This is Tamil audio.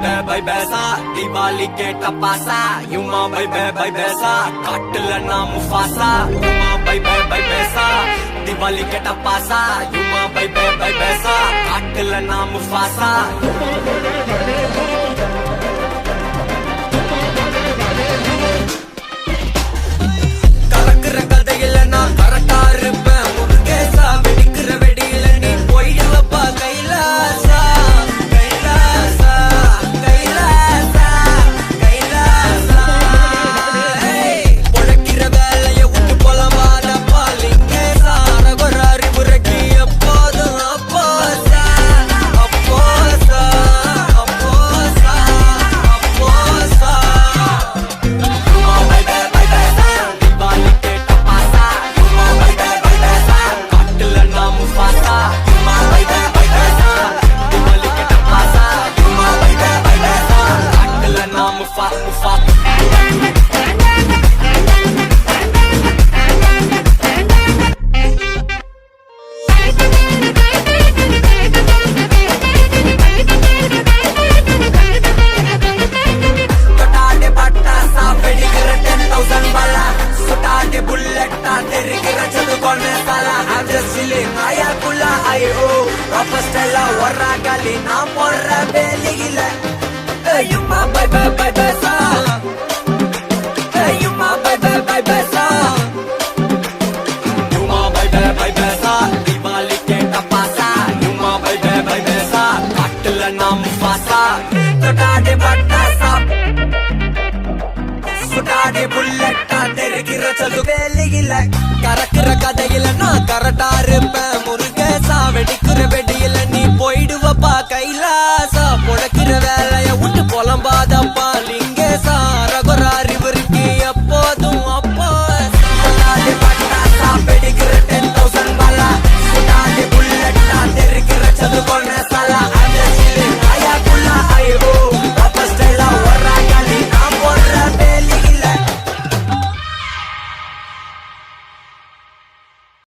பை பேசா தீபாவளி கேட்ட பாசா யுமா பை பேசா காட்டுல நான் முஃபாசா யுமா பை பேசா தீபாவளி கேட்ட பாசா யுமா பை பேசா காட்டுல நான் முஃபாசா கலக்குற கதையில நான் கரெக்டா இருப்பேன் முருகேசா வெடிக்கிற வெடியில நீ போயிடலப்பா கைலாசா கைலாசா கைலாசா கைலாசா பொழைக்கிற வேலைய விட்டு போலவாதப்பா லிங்கேசா அரகுற அறிவுரைக்கு எப்போதும் அப்போசா அப்போசா அப்போசா அப்போசா நான் போடுற வேலையில யுமா பை பேசா யுமா பை பேசா யுமா பை பேசா தீபாவளி கேட்ட பாசா யுமா பை பேசா காட்டுல நான் முஃபாசா தொட்டாடே பட்டாசா சுட்டாடே புல்லட்டா தெரிகிற சது வேலையில கறக்குற